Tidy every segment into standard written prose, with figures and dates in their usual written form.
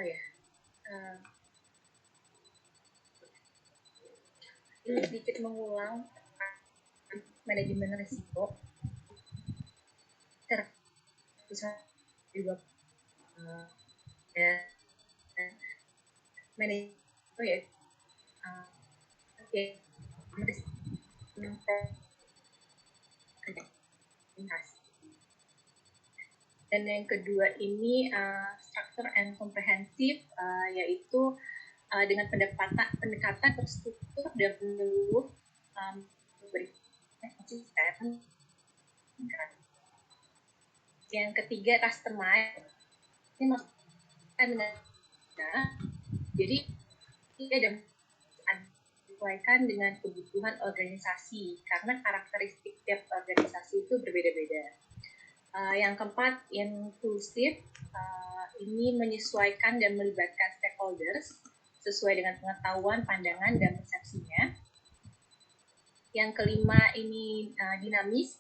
uh, ini sedikit mengulang manajemen risiko terpisah juga manajemen ya oke dan yang kedua ini structure and comprehensive yaitu dengan pendekatan terstruktur dan menyeluruh konsisten. Yang ketiga customize ini maksudnya jadi dia ada disesuaikan dengan kebutuhan organisasi karena karakteristik tiap organisasi itu berbeda-beda. Yang keempat, inklusif, ini menyesuaikan dan melibatkan stakeholders sesuai dengan pengetahuan, pandangan, dan persepsinya. Yang kelima, ini dinamis,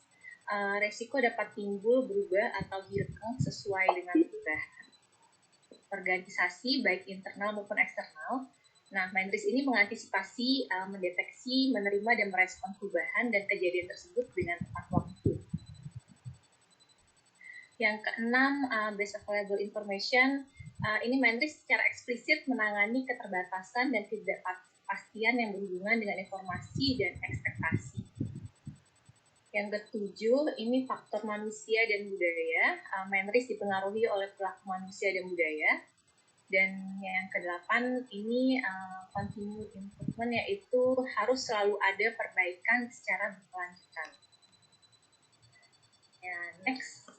resiko dapat timbul, berubah, atau hilang sesuai dengan perubahan organisasi, baik internal maupun eksternal. Nah, Mentris ini mengantisipasi, mendeteksi, menerima, dan merespon perubahan dan kejadian tersebut dengan tepat waktu. Yang keenam, based available information, ini Mentris secara eksplisit menangani keterbatasan dan ketidakpastian yang berhubungan dengan informasi dan ekspektasi. Yang ketujuh, ini faktor manusia dan budaya. Mentris dipengaruhi oleh perilaku manusia dan budaya. Dan yang kedelapan, ini continuous improvement, yaitu harus selalu ada perbaikan secara berkelanjutan. Ya, next.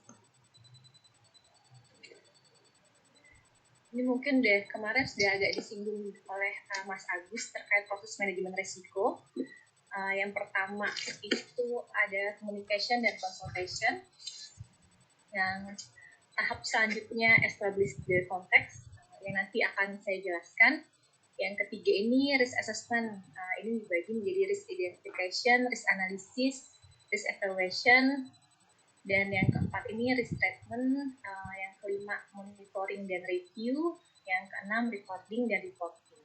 Ini mungkin kemarin sudah agak disinggung oleh Mas Agus terkait proses manajemen risiko. Yang pertama itu ada communication dan consultation. Yang tahap selanjutnya establish the context, yang nanti akan saya jelaskan. Yang ketiga ini risk assessment. Ini dibagi menjadi risk identification, risk analysis, risk evaluation. Dan yang keempat ini risk treatment, yang kelima monitoring dan review, yang keenam recording dan reporting.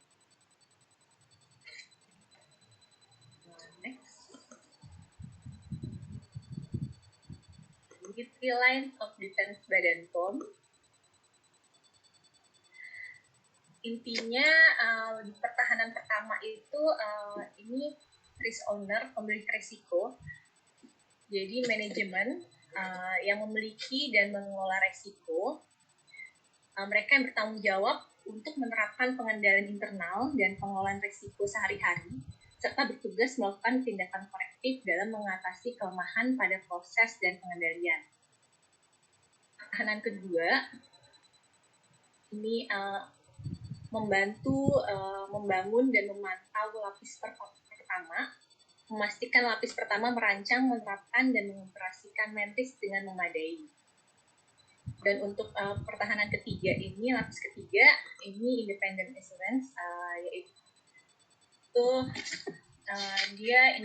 Next. Ini 3 lines of defense Badan POM. Intinya di pertahanan pertama itu ini risk owner, pemilik risiko. Jadi manajemen yang memiliki dan mengelola risiko, mereka yang bertanggung jawab untuk menerapkan pengendalian internal dan pengelolaan risiko sehari-hari, serta bertugas melakukan tindakan korektif dalam mengatasi kelemahan pada proses dan pengendalian. Pertahanan kedua, ini membantu membangun dan memantau lapis pertama, memastikan lapis pertama merancang, menerapkan, dan mengoperasikan Mentris dengan memadai. Dan untuk pertahanan ketiga ini, lapis ketiga, ini independent assurance, yaitu dia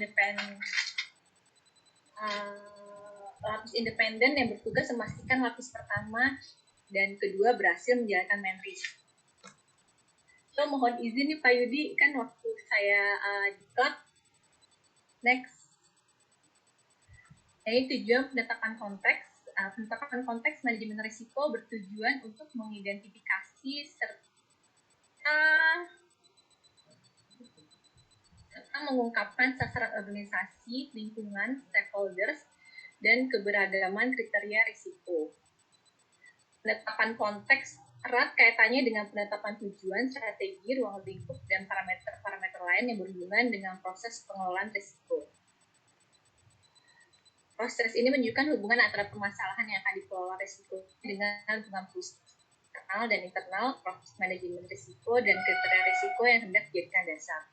lapis independen yang bertugas memastikan lapis pertama dan kedua berhasil menjalankan Mentris. So, mohon izin nih Pak Yudi, kan waktu saya diklat. Next. Ini tujuan penetapan konteks. Penetapan konteks manajemen risiko bertujuan untuk mengidentifikasi serta mengungkapkan sasaran organisasi, lingkungan, stakeholders, dan keberagaman kriteria risiko. Penetapan konteks erat kaitannya dengan penetapan tujuan, strategi, ruang lingkup, dan parameter-parameter lain yang berhubungan dengan proses pengelolaan risiko. Proses ini menunjukkan hubungan antara permasalahan yang akan dikelola risiko dengan hubungan eksternal dan internal, proses manajemen risiko, dan kriteria risiko yang hendak dijadikan dasar.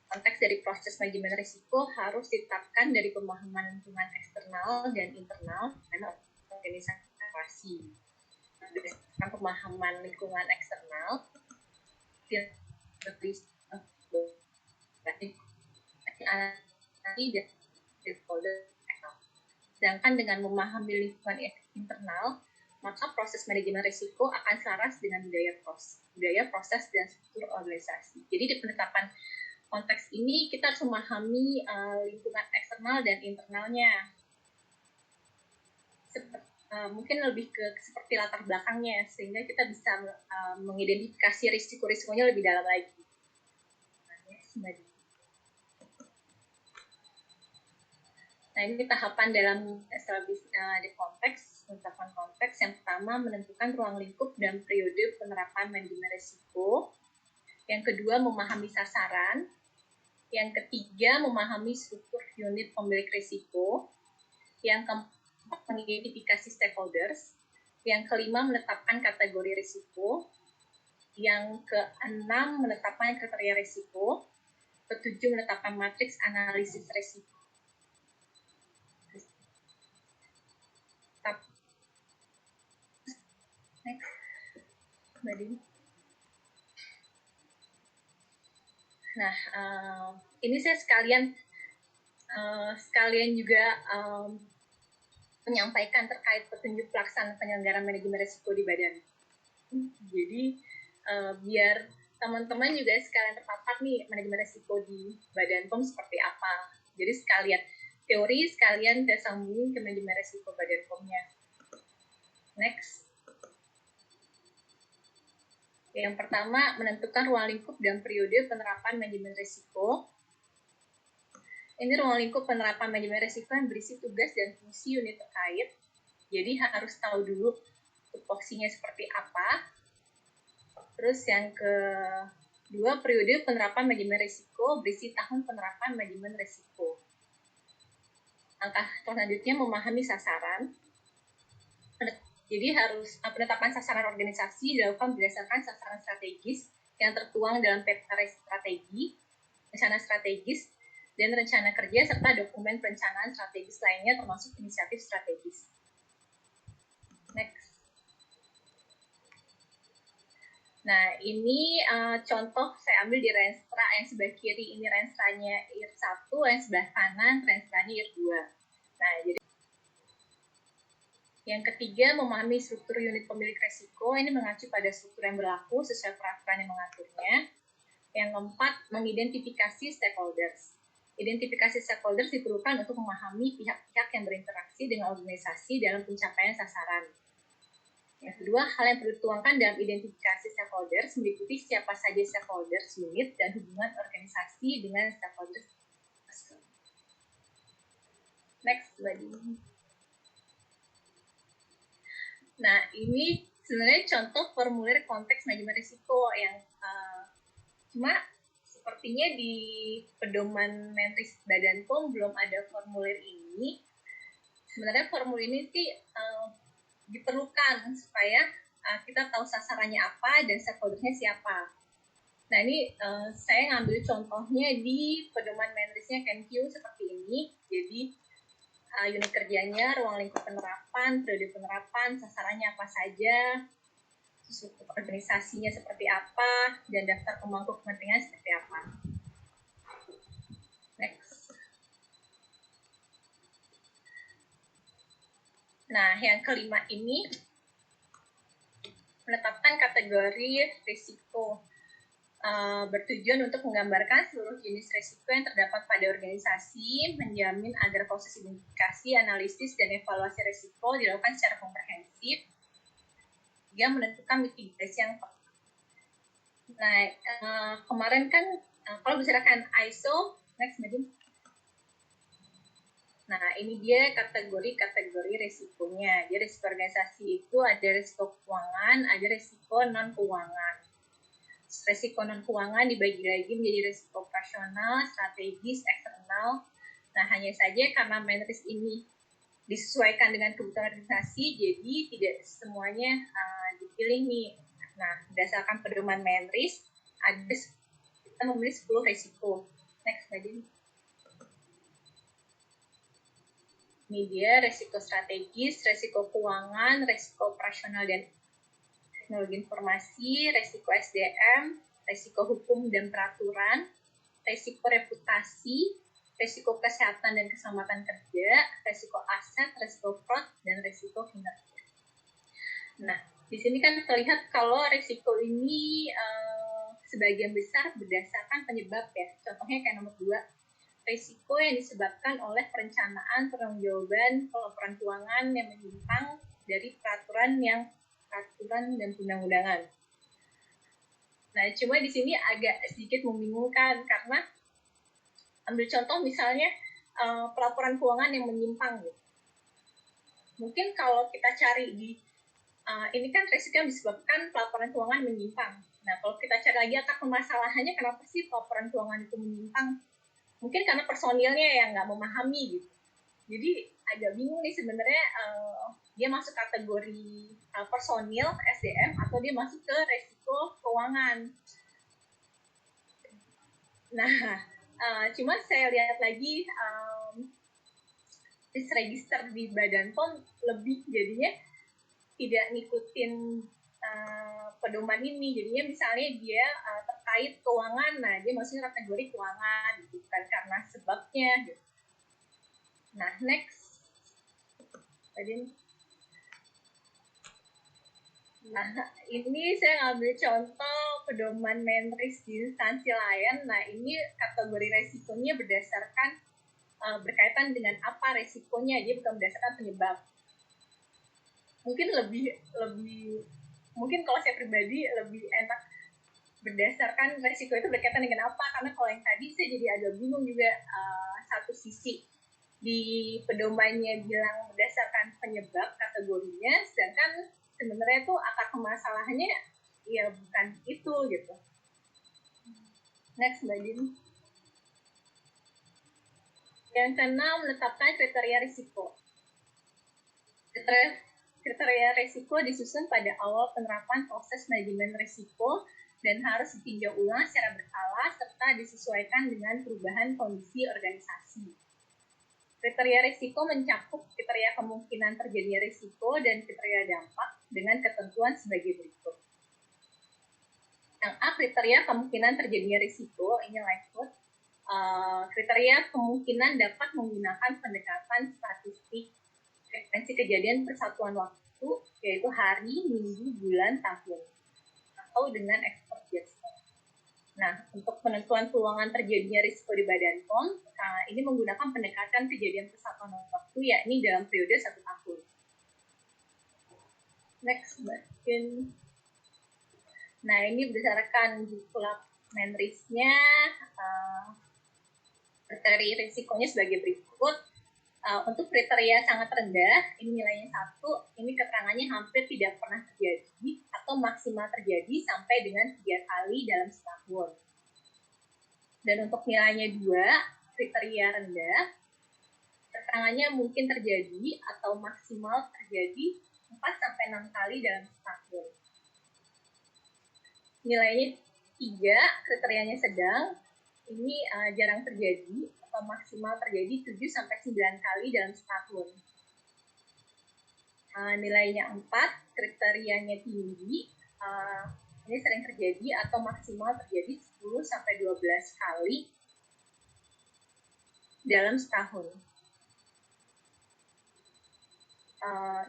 Konteks dari proses manajemen risiko harus ditetapkan dari pemahaman lingkungan eksternal dan internal dan organisasi. Berdasarkan pemahaman lingkungan eksternal, sedangkan dengan memahami lingkungan internal, maka proses manajemen risiko akan selaras dengan budaya proses dan struktur organisasi. Jadi di penetapan konteks ini kita harus memahami lingkungan eksternal dan internalnya. Mungkin lebih ke seperti latar belakangnya, sehingga kita bisa mengidentifikasi risiko-risikonya lebih dalam lagi. Nah, ini tahapan dalam di konteks, penetapan konteks. Yang pertama, menentukan ruang lingkup dan periode penerapan manajemen risiko. Yang kedua, memahami sasaran. Yang ketiga, memahami struktur unit pemilik risiko. Yang keempat, mengidentifikasi stakeholders. Yang kelima, menetapkan kategori risiko. Yang keenam, menetapkan kriteria risiko. Ketujuh, menetapkan matriks analisis risiko. Nah, ini saya sekalian juga menyampaikan terkait petunjuk pelaksanaan penyelenggaraan manajemen risiko di badan. Jadi biar teman-teman juga sekalian terpapar nih manajemen risiko di Badan POM seperti apa. Jadi sekalian teori, sekalian saya sambungin ke manajemen risiko Badan POM-nya. Next. Yang pertama, menentukan ruang lingkup dan periode penerapan manajemen risiko. Ini ruang lingkup penerapan manajemen risiko yang berisi tugas dan fungsi unit terkait. Jadi harus tahu dulu tupoksinya seperti apa. Terus yang kedua, periode penerapan manajemen risiko berisi tahun penerapan manajemen risiko. Langkah selanjutnya, memahami sasaran. Jadi harus penetapan sasaran organisasi dilakukan berdasarkan sasaran strategis yang tertuang dalam peta strategi, rencana strategis, dan rencana kerja serta dokumen perencanaan strategis lainnya termasuk inisiatif strategis. Next. Nah, ini contoh saya ambil di Renstra yang sebelah kiri ini Renstranya IR 1, yang sebelah kanan Renstranya IR 2. Nah, jadi yang ketiga, memahami struktur unit pemilik risiko. Ini mengacu pada struktur yang berlaku sesuai peraturan yang mengaturnya. Yang keempat, mengidentifikasi stakeholders. Identifikasi stakeholders diperlukan untuk memahami pihak-pihak yang berinteraksi dengan organisasi dalam pencapaian sasaran. Yang kedua, hal yang perlu dituangkan dalam identifikasi stakeholders meliputi siapa saja stakeholders unit dan hubungan organisasi dengan stakeholders. Next, lagi. Nah, ini sebenarnya contoh formulir konteks manajemen risiko yang cuma sepertinya di pedoman Mentris Badan POM belum ada formulir ini. Sebenarnya formulir ini sih diperlukan supaya kita tahu sasarannya apa dan stakeholdersnya siapa. Nah, ini saya ngambil contohnya di pedoman Mentrisnya Kemenkyu seperti ini. Jadi unit kerjanya, ruang lingkup penerapan, periode penerapan, sasarannya apa saja, struktur organisasinya seperti apa, dan daftar pemangku kepentingan seperti apa. Next. Nah, yang kelima ini menetapkan kategori risiko. Bertujuan untuk menggambarkan seluruh jenis risiko yang terdapat pada organisasi, menjamin agar proses identifikasi, analisis, dan evaluasi risiko dilakukan secara komprehensif, hingga menentukan mitigasi yang tepat. Nah, kemarin kan kalau bicarakan ISO, next Medin. Nah, ini dia kategori risikonya. Jadi risiko organisasi itu ada risiko keuangan, ada risiko non-keuangan. Risiko non-keuangan dibagi lagi menjadi risiko operasional, strategis, eksternal. Nah, hanya saja karena Mentris ini disesuaikan dengan kebutuhan organisasi, jadi tidak semuanya dipilih nih. Nah, berdasarkan pedoman Mentris, kita memilih 10 risiko. Next, Nadine. Ini dia risiko strategis, risiko keuangan, risiko operasional dan teknologi informasi, risiko SDM, risiko hukum dan peraturan, risiko reputasi, risiko kesehatan dan keselamatan kerja, risiko aset, risiko fraud, dan risiko kinerja. Nah, di sini kan terlihat kalau risiko ini sebagian besar berdasarkan penyebab ya. Contohnya kayak nomor 2, risiko yang disebabkan oleh perencanaan pertanggungjawaban pelaporan keuangan yang menyimpang dari peraturan dan undang-undangan. Nah, cuma di sini agak sedikit membingungkan karena ambil contoh misalnya pelaporan keuangan yang menyimpang gitu. Mungkin kalau kita cari di ini kan risiko yang disebabkan pelaporan keuangan menyimpang. Nah, kalau kita cari lagi akar permasalahannya kenapa sih pelaporan keuangan itu menyimpang? Mungkin karena personilnya yang nggak memahami gitu. Jadi agak bingung nih sebenarnya dia masuk kategori personil SDM atau dia masuk ke risiko keuangan. Nah, cuma saya lihat lagi register di Badan POM lebih jadinya tidak ngikutin pedoman ini. Jadinya misalnya dia terkait keuangan, nah dia masuknya kategori keuangan, bukan karena sebabnya. Gitu. Nah, next. Nah, ini saya ngambil contoh pedoman Menris di instansi lain. Nah, ini kategori resikonya berdasarkan berkaitan dengan apa resikonya, dia bukan berdasarkan penyebab. Mungkin mungkin kalau saya pribadi lebih enak berdasarkan resiko itu berkaitan dengan apa, karena kalau yang tadi saya jadi agak bingung juga. Satu sisi di pedomannya bilang berdasarkan penyebab kategorinya, sedangkan sebenarnya tuh akar permasalahannya ya bukan itu gitu. Next, Mbak Jin. Yang keenam, menetapkan kriteria risiko. Kriteria risiko disusun pada awal penerapan proses manajemen risiko dan harus ditinjau ulang secara berkala serta disesuaikan dengan perubahan kondisi organisasi. Kriteria risiko mencakup kriteria kemungkinan terjadinya risiko dan kriteria dampak dengan ketentuan sebagai berikut. Yang A, kriteria kemungkinan terjadinya risiko, ini live code. Kriteria kemungkinan dapat menggunakan pendekatan statistik frekuensi kejadian persatuan waktu, yaitu hari, minggu, bulan, tahun, atau dengan expert judgment. Nah, untuk penentuan peluangan terjadinya risiko di Badan POM, ini menggunakan pendekatan kejadian persatuan waktu, yakni dalam periode 1 tahun. Next, Mbak. Nah, ini berdasarkan Jukulak Menrisnya, kriteria risikonya sebagai berikut. Untuk kriteria sangat rendah, ini nilainya 1, ini keterangannya hampir tidak pernah terjadi atau maksimal terjadi sampai dengan 3 kali dalam setahun. Dan untuk nilainya 2, kriteria rendah, keterangannya mungkin terjadi atau maksimal terjadi 4-6 kali dalam setahun. Nilainya 3, kriterianya sedang, ini jarang terjadi atau maksimal terjadi 7-9 kali dalam setahun. Nilainya 4, kriterianya tinggi, ini sering terjadi atau maksimal terjadi 10-12 kali dalam setahun.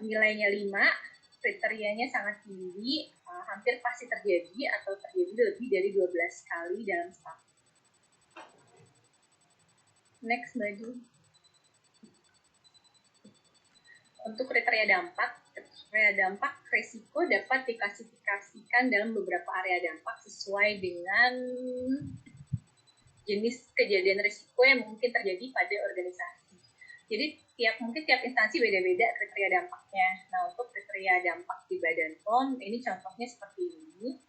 Nilainya 5, kriterianya sangat tinggi, hampir pasti terjadi atau terjadi lebih dari 12 kali dalam setahun. Next, Mbak. Untuk kriteria dampak risiko dapat diklasifikasikan dalam beberapa area dampak sesuai dengan jenis kejadian risiko yang mungkin terjadi pada organisasi. Jadi mungkin tiap instansi beda-beda kriteria dampaknya. Nah, untuk kriteria dampak di Badan POM, ini contohnya seperti ini.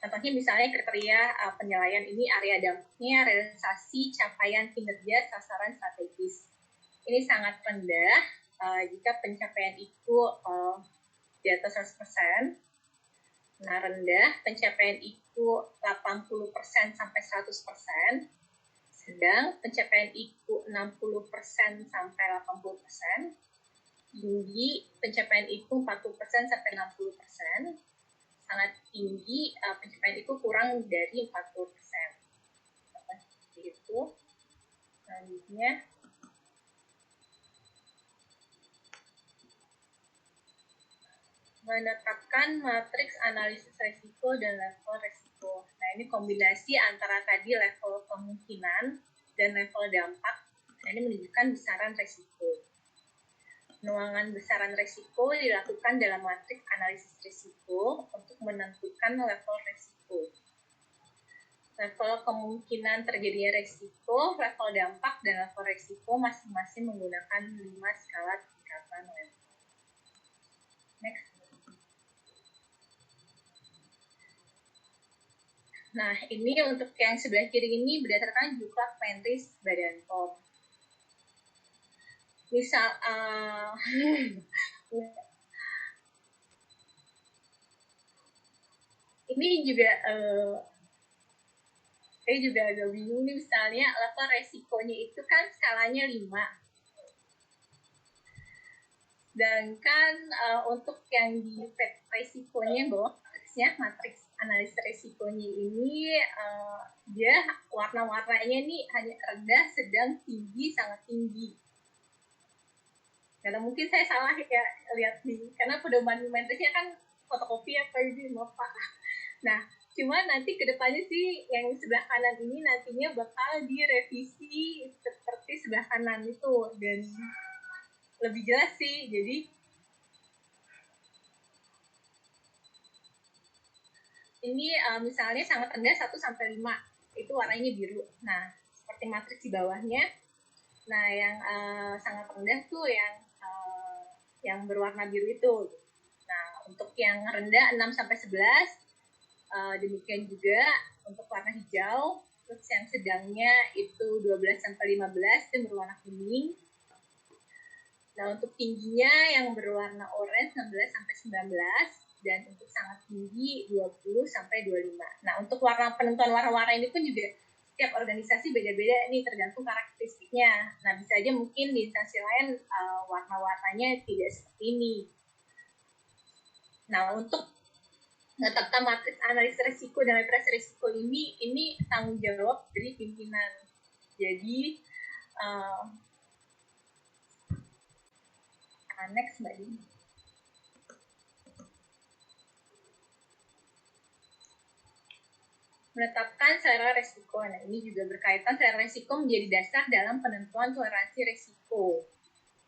Contohnya misalnya kriteria penilaian ini area dampaknya realisasi capaian kinerja sasaran strategis. Ini sangat rendah jika pencapaian itu di atas 100%. Nah, rendah pencapaian itu 80% sampai 100%. Sedang pencapaian IKU 60% sampai 80%, tinggi pencapaian IKU 40% sampai 60%, sangat tinggi pencapaian IKU kurang dari 40%. Seperti itu. Selanjutnya, menetapkan matriks analisis resiko dan level resiko. Nah, ini kombinasi antara tadi level kemungkinan dan level dampak. Nah, ini menunjukkan besaran resiko. Penuangan besaran resiko dilakukan dalam matriks analisis resiko untuk menentukan level resiko. Level kemungkinan terjadinya resiko, level dampak, dan level resiko masing-masing menggunakan 5 skala tingkatan level. Next. Nah, ini untuk yang sebelah kiri ini berdasarkan Juklak Ventris Badan POM. Misal, ini juga saya juga agak bingung nih, misalnya level resikonya itu kan skalanya 5. Sedangkan untuk yang di resikonya bawah matriks analisis resikonya ini dia warna-warnanya nih hanya rendah, sedang, tinggi, sangat tinggi. Karena mungkin saya salah ya lihat nih, karena pedoman metrisnya kan fotokopi apa ini Pak. Nah, cuma nanti kedepannya sih yang sebelah kanan ini nantinya bakal direvisi seperti sebelah kanan itu, dan lebih jelas sih. Jadi ini misalnya sangat rendah 1-5 itu warnanya biru. Nah, seperti matriks di bawahnya. Nah, yang sangat rendah tuh yang berwarna biru itu. Nah, untuk yang rendah 6-11 demikian juga untuk warna hijau. Terus yang sedangnya itu 12-15 itu berwarna kuning. Nah, untuk tingginya yang berwarna orange 16-19, dan untuk sangat tinggi 20-25. Nah, untuk warna penentuan warna-warna ini pun juga setiap organisasi beda-beda nih, tergantung karakteristiknya. Nah, bisa aja mungkin di instansi lain warna-warnanya tidak seperti ini. Nah, untuk menetapkan matriks analisis risiko dan matriks risiko ini tanggung jawab dari pimpinan. Jadi next Mbak Dini. Menetapkan selera resiko. Nah, ini juga berkaitan, selera resiko menjadi dasar dalam penentuan toleransi resiko.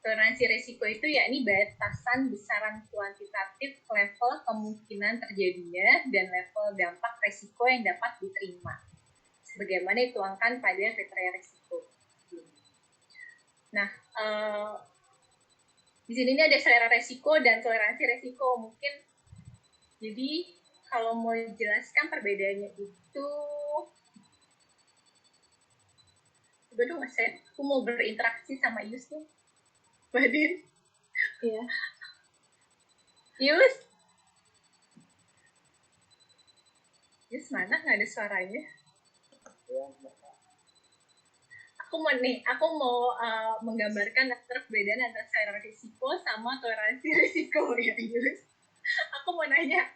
Toleransi resiko itu yakni batasan besaran kuantitatif level kemungkinan terjadinya dan level dampak resiko yang dapat diterima, sebagaimana dituangkan pada kriteria resiko. Nah, di sini ada selera resiko dan toleransi resiko. Mungkin jadi kalau mau jelaskan perbedaannya itu, betul nggak, aku mau berinteraksi sama Yus tuh, Badin. Iya. Yus mana nggak ada suaranya? Aku mau menggambarkan perbedaan antara selera risiko sama toleransi risiko ya, Yus. Aku mau nanya,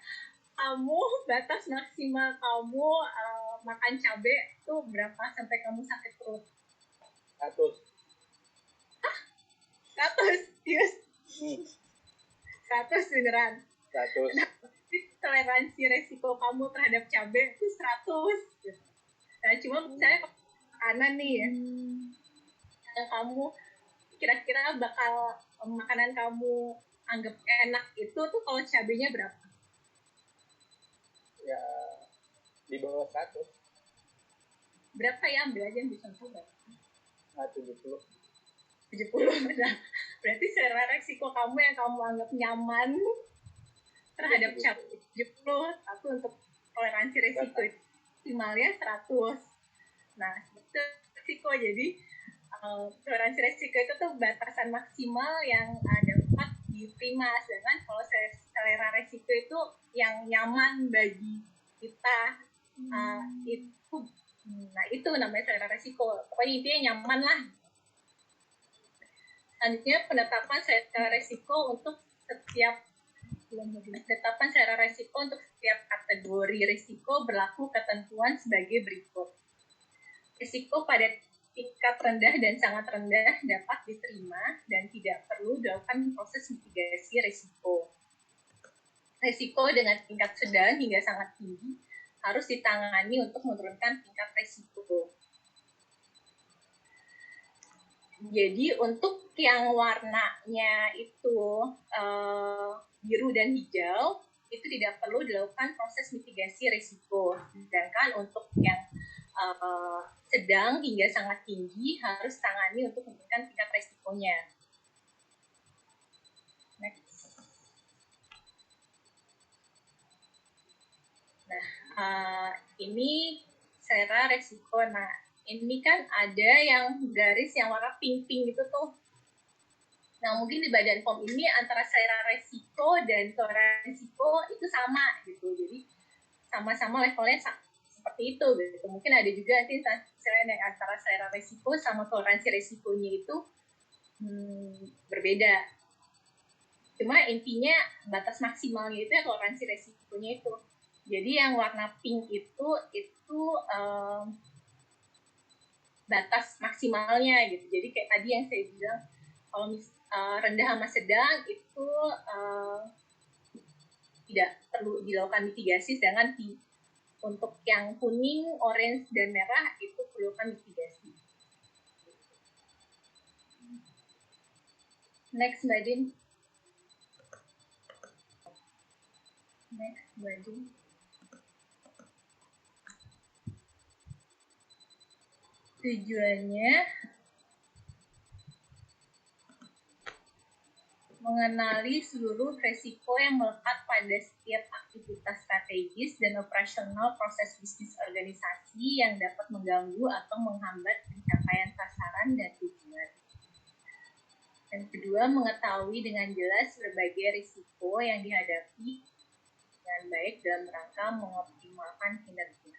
kamu batas maksimal kamu makan cabai itu berapa sampai kamu sakit perut? 100. Hah? 100? Yus? 100 beneran? 100. Nah, toleransi resiko kamu terhadap cabai itu 100. Nah, cuma misalnya makanan nih ya, yang kamu kira-kira bakal makanan kamu anggap enak itu tuh kalau cabainya berapa? Ya, di bawah 100. Berapa ya? Ambil aja yang bisa coba. 70. 70. Nah, berarti selera resiko kamu yang kamu anggap nyaman terhadap cabai 70. Tapi untuk toleransi resiko itu maksimalnya 100. Nah, itu resiko. Jadi toleransi resiko itu tuh batasan maksimal yang dapat diterima. Sedangkan kalau selera resiko itu yang nyaman bagi kita, itu, nah itu namanya selera resiko. Pokoknya intinya nyaman lah. Selanjutnya penetapan selera resiko untuk setiap kategori risiko berlaku ketentuan sebagai berikut. Risiko pada tingkat rendah dan sangat rendah dapat diterima dan tidak perlu dilakukan proses mitigasi risiko. Resiko dengan tingkat sedang hingga sangat tinggi harus ditangani untuk menurunkan tingkat resiko. Jadi untuk yang warnanya itu biru dan hijau itu tidak perlu dilakukan proses mitigasi risiko. Sedangkan untuk yang sedang hingga sangat tinggi harus tangani untuk menurunkan tingkat risikonya. Nah, ini selera resiko. Nah, ini kan ada yang garis yang warna pink-pink gitu tuh. Nah, mungkin di badan POM ini antara selera resiko dan toleransi resiko itu sama gitu. Jadi sama-sama levelnya seperti itu gitu. Mungkin ada juga nanti yang antara selera resiko sama toleransi resikonya itu berbeda. Cuma intinya batas maksimalnya itu ya toleransi resikonya itu. Jadi yang warna pink itu batas maksimalnya gitu. Jadi kayak tadi yang saya bilang kalau rendah sama sedang itu tidak perlu dilakukan mitigasi, sedangkan untuk yang kuning, orange, dan merah itu perlukan mitigasi. Next, Mbak Din. Next, Mbak Din. Tujuannya mengenali seluruh resiko yang melekat pada setiap aktivitas strategis dan operasional proses bisnis organisasi yang dapat mengganggu atau menghambat pencapaian sasaran dan tujuan. Dan kedua, mengetahui dengan jelas berbagai risiko yang dihadapi dengan baik dalam rangka mengoptimalkan kinerja.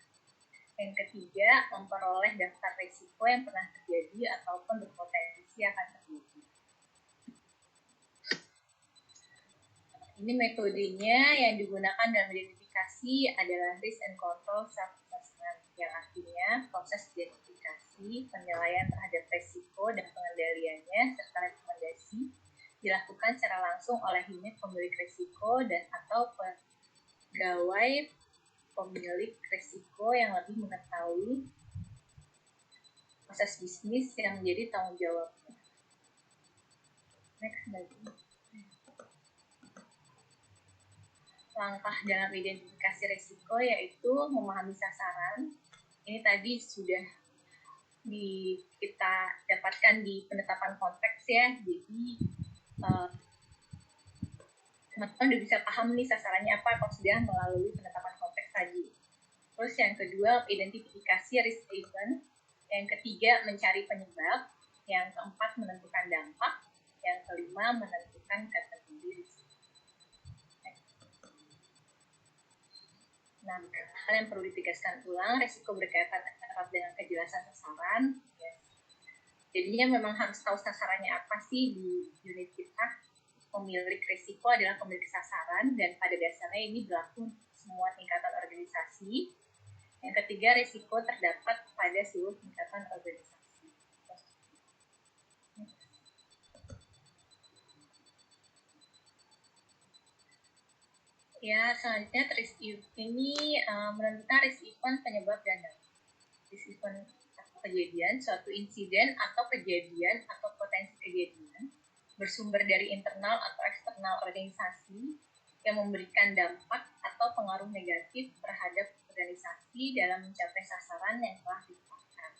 Yang ketiga, memperoleh daftar risiko yang pernah terjadi ataupun berpotensi akan terjadi. Ini metodenya yang digunakan dalam identifikasi adalah risk and control self-assessment, yang artinya proses identifikasi, penilaian terhadap risiko dan pengendaliannya, serta rekomendasi dilakukan secara langsung oleh unit pemilik risiko dan atau pegawai pemilik risiko yang lebih mengetahui proses bisnis yang menjadi tanggung jawabnya. Next lagi. Langkah dalam identifikasi risiko yaitu memahami sasaran. Ini tadi sudah kita dapatkan di penetapan konteks ya. Jadi teman-teman udah bisa paham nih sasarannya apa kalau sudah melalui penetapan konteks tadi. Terus yang kedua, identifikasi risk event. Yang ketiga, mencari penyebab. Yang keempat, menentukan dampak. Yang kelima, menentukan kategori risiko. Nah, hal yang perlu ditegaskan ulang, risiko berkaitan erat dengan kejelasan sasaran. Jadinya memang harus tahu sasarannya apa sih di unit kita. Pemilik risiko adalah pemilik sasaran dan pada dasarnya ini berlaku semua tingkatan organisasi. Yang ketiga, risiko terdapat pada seluruh tingkatan organisasi. Ya, selanjutnya risk ini menentukan risk event penyebab dan dampak. Risk event kejadian, suatu insiden atau kejadian atau potensi kejadian bersumber dari internal atau eksternal organisasi yang memberikan dampak atau pengaruh negatif terhadap organisasi dalam mencapai sasaran yang telah ditetapkan.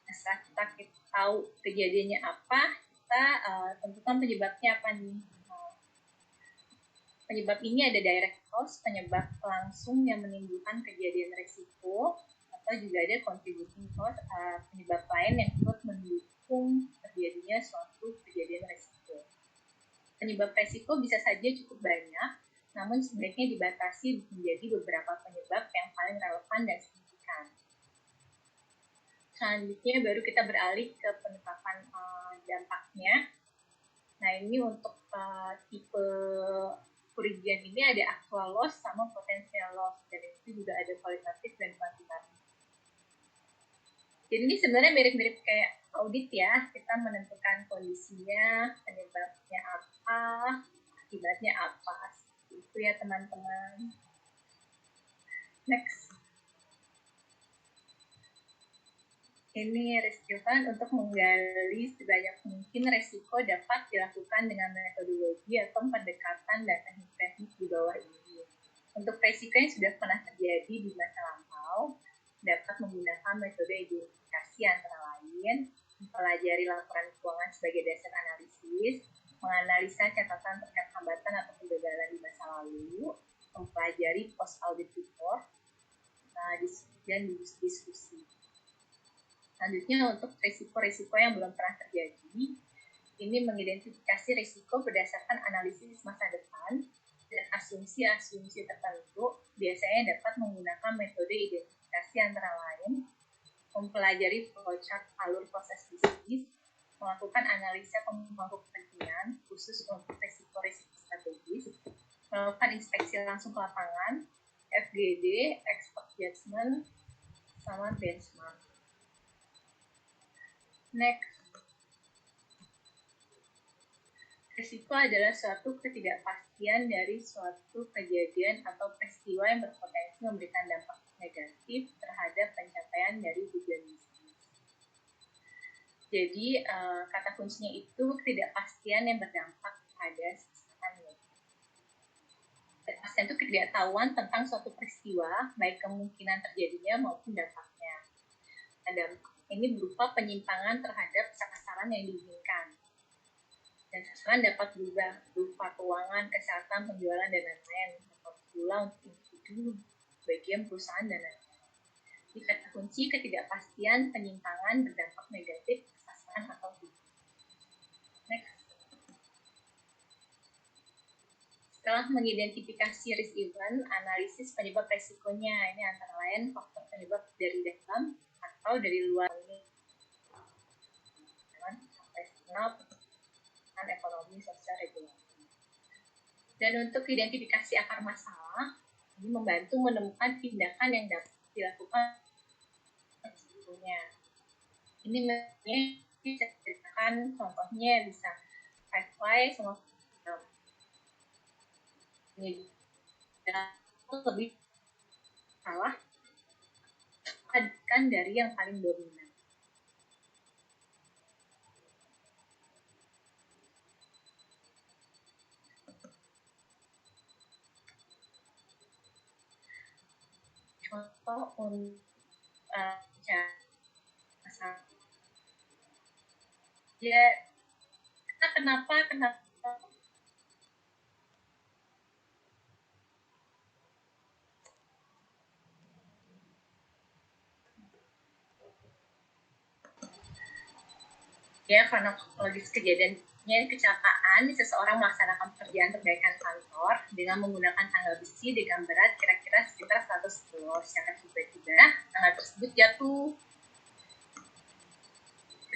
Nah, setelah kita tahu kejadiannya apa, kita tentukan penyebabnya apa nih. Penyebab ini ada direct cause, penyebab langsung yang menimbulkan kejadian risiko, atau juga ada contributing cause, penyebab lain yang turut mendukung terjadinya suatu kejadian risiko. Penyebab risiko bisa saja cukup banyak, namun sebaiknya dibatasi menjadi beberapa penyebab yang paling relevan dan signifikan. Selanjutnya baru kita beralih ke penetapan dampaknya. Nah, ini untuk tipe kerugian ini ada actual loss sama potensial loss, dan itu juga ada kualitatif dan kuantitatif. Jadi ini sebenarnya mirip-mirip kayak audit ya, kita menentukan kondisinya, penyebabnya apa, akibatnya apa, itu ya teman-teman. Next. Ini relevan untuk menggali sebanyak mungkin resiko dapat dilakukan dengan metodologi atau pendekatan dan teknik-teknik di bawah ini. Untuk resiko yang sudah pernah terjadi di masa lampau, dapat menggunakan metode identifikasi antara lain, mempelajari laporan keuangan sebagai dasar analisis, menganalisa catatan terkait hambatan atau kegagalan di masa lalu, mempelajari post-audit report, dan diskusi. Selanjutnya untuk risiko-risiko yang belum pernah terjadi, ini mengidentifikasi risiko berdasarkan analisis masa depan dan asumsi-asumsi tertentu, biasanya dapat menggunakan metode identifikasi antara lain, mempelajari flowchart alur proses bisnis, melakukan analisa pemangku kepentingan khusus untuk risiko-risiko strategis, melakukan inspeksi langsung ke lapangan, FGD, expert judgment, sama benchmark. Next. Risiko adalah suatu ketidakpastian dari suatu kejadian atau peristiwa yang berpotensi memberikan dampak negatif terhadap pencapaian dari tujuan bisnis. Jadi, kata kuncinya itu ketidakpastian yang berdampak pada sesuatu. Ketidakpastian itu ketidaktahuan tentang suatu peristiwa, baik kemungkinan terjadinya maupun dampaknya. Dampak ini berupa penyimpangan terhadap sasaran yang diinginkan. Dan sasaran dapat berubah berupa keuangan, kesehatan, penjualan, dan lain-lain. Dapat pula untuk individu, bagian perusahaan, dan lain-lain. Di kata kunci ketidakpastian penyimpangan berdampak negatif ke sasaran atau tidak. Next. Setelah mengidentifikasi risk event, analisis penyebab resikonya. Ini antara lain faktor penyebab dari dalam atau dari luar ini. Sampai eksternal, ekonomi, sosial, regulasi. Dan untuk identifikasi akar masalah, ini membantu menemukan tindakan yang dapat dilakukan sebelumnya. Ini bisa diceritakan, contohnya bisa pipeline sama lebih salah kan dari yang paling dominan. Contoh untuk ya kenapa ya karena logis kejadiannya kecelakaan, seseorang melaksanakan pekerjaan perbaikan kantor dengan menggunakan tanggal besi dengan berat kira-kira sekitar 100 kilo. Secara tiba-tiba tanggal tersebut jatuh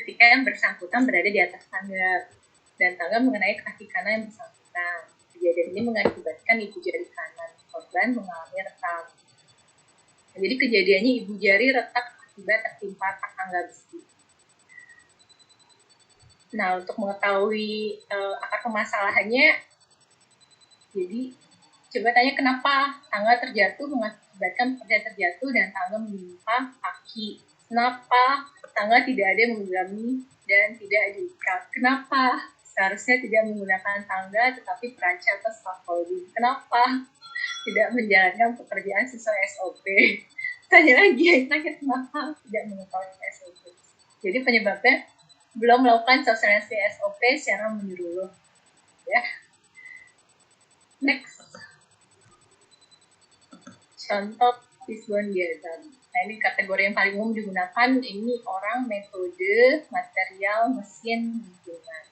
ketika yang bersangkutan berada di atas tangga dan tangga mengenai kaki kanan yang bersangkutan. Kejadian ini mengakibatkan ibu jari kanan korban mengalami retak. Jadi kejadiannya ibu jari retak akibat tertimpa tangga besi. Nah, untuk mengetahui akar permasalahannya, jadi coba tanya kenapa tangga terjatuh mengakibatkan pekerja terjatuh dan tangga menimpa kaki. Kenapa tangga tidak ada yang menggami dan tidak diikat? Kenapa seharusnya tidak menggunakan tangga tetapi perancang atau scaffolding? Kenapa tidak menjalankan pekerjaan sesuai SOP? Tanya lagi, kenapa tidak mengetahui SOP? Jadi penyebabnya belum melakukan sosialisasi SOP secara menyeluruh. Ya. Next. Contoh Fishbone diagram. Nah, ini kategori yang paling umum digunakan, ini orang, metode, material, mesin, lingkungan.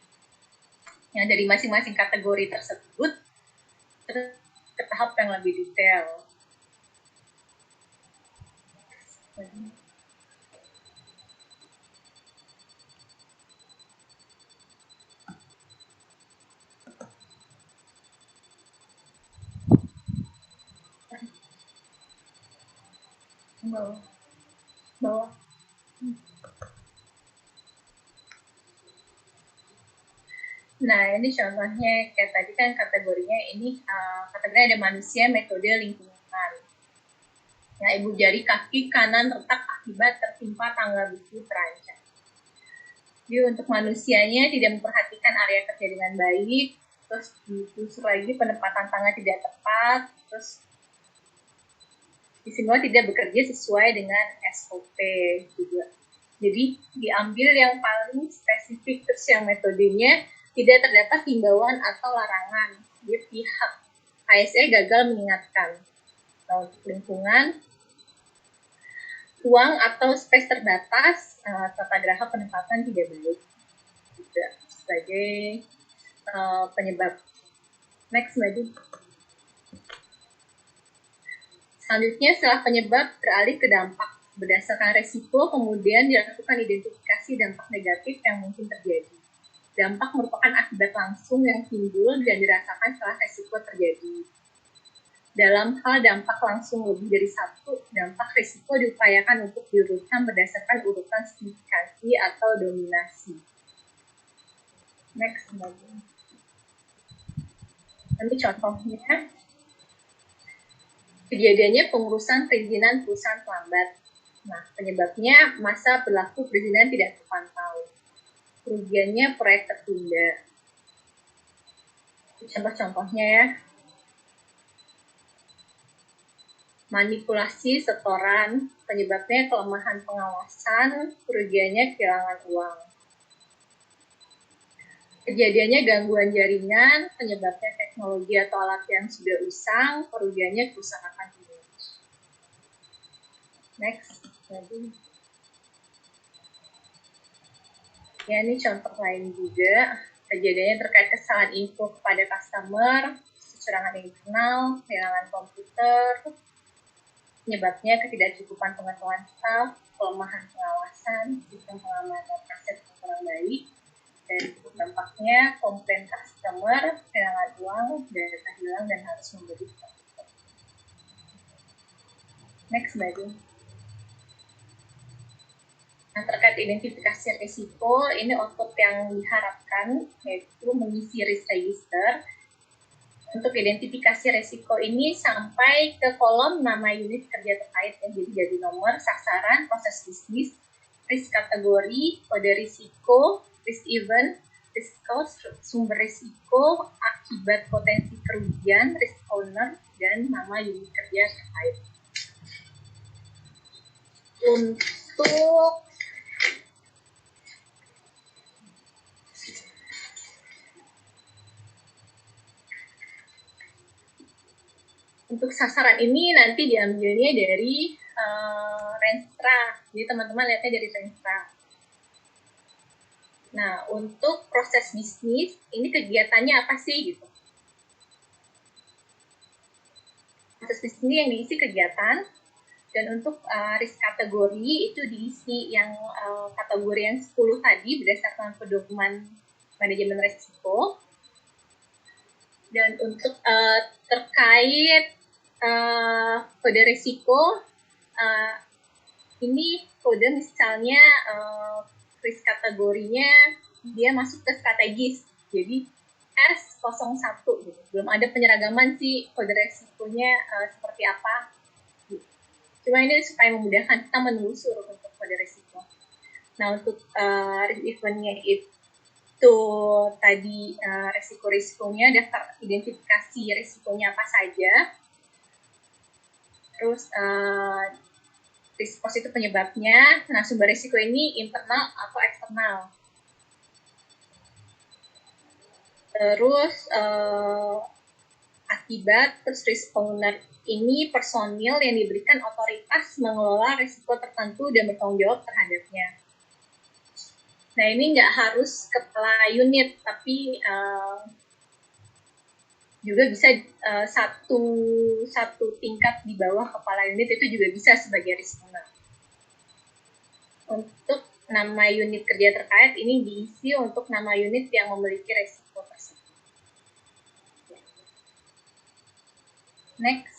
Yang dari masing-masing kategori tersebut ke tahap yang lebih detail. Bawah. Nah, ini contohnya kayak tadi kan kategorinya ini kategorinya ada manusia, metode, lingkungan. Nah, ibu jari kaki kanan retak akibat tertimpa tangga besi terancam. Jadi untuk manusianya tidak memperhatikan area kerja dengan baik, terus ditelusur lagi penempatan tangga tidak tepat, terus semua tidak bekerja sesuai dengan SOP juga. Jadi diambil yang paling spesifik, terus yang metodenya tidak terdapat himbauan atau larangan. Jadi pihak ASE gagal mengingatkan. Nah, untuk lingkungan, uang atau space terbatas, tata geraha penempatan tidak baik juga sebagai penyebab. Next, Mbak. Selanjutnya, setelah penyebab beralih ke dampak. Berdasarkan resiko, kemudian dilakukan identifikasi dampak negatif yang mungkin terjadi. Dampak merupakan akibat langsung yang timbul dan dirasakan setelah resiko terjadi. Dalam hal dampak langsung lebih dari satu, dampak resiko diupayakan untuk diurutkan berdasarkan urutan signifikansi atau dominasi. Next, nanti contohnya. Kejadiannya pengurusan perizinan perusahaan terlambat. Nah, penyebabnya masa berlaku perizinan tidak terpantau. Kerugiannya proyek tertunda. Contoh-contohnya ya. Manipulasi setoran, penyebabnya kelemahan pengawasan, kerugiannya kehilangan uang. Kejadiannya gangguan jaringan, penyebabnya teknologi atau alat yang sudah usang, kerugiannya kerusakan image. Next. Ya, ini contoh lain juga. Kejadiannya terkait kesalahan info kepada customer, kecurangan internal, kehilangan komputer, penyebabnya ketidakcukupan pengetahuan staff, kelemahan pengawasan, sistem pengamanan aset yang kurang baik, dan dampaknya komplain customer, kehilangan uang, data hilang, dan harus memberi komputer. Next, Mbak. Nah, terkait identifikasi risiko, ini output yang diharapkan, yaitu mengisi risk register. Untuk identifikasi risiko ini sampai ke kolom nama unit kerja terkait, ya. Jadi nomor, sasaran, proses bisnis, risk kategori, kode risiko, risk event, risk cost, sumber risiko, akibat potensi kerugian, risk owner, dan nama unit kerja terkait. Untuk sasaran ini nanti diambilnya dari Renstra. Jadi teman-teman lihatnya dari Renstra. Nah, untuk proses bisnis, ini kegiatannya apa sih gitu? Proses bisnis yang diisi kegiatan, dan untuk risk kategori itu diisi yang kategori yang 10 tadi berdasarkan pedoman manajemen risiko. Dan untuk terkait kode risiko, ini kode misalnya risk kategorinya dia masuk ke strategis, jadi S01 gitu. Belum ada penyeragaman sih kode risikonya seperti apa. Cuma ini supaya memudahkan kita menelusur untuk kode risiko. Nah, untuk risk eventnya itu tadi risiko-risikonya, daftar identifikasi risikonya apa saja. Terus risiko itu penyebabnya. Nah, sumber risiko ini internal atau eksternal. Terus akibat, terus risk owner ini personil yang diberikan otoritas mengelola risiko tertentu dan bertanggung jawab terhadapnya. Nah, ini nggak harus kepala unit, tapi juga bisa satu tingkat di bawah kepala unit itu juga bisa sebagai risk owner. Untuk nama unit kerja terkait ini diisi untuk nama unit yang memiliki risiko tersebut. Next.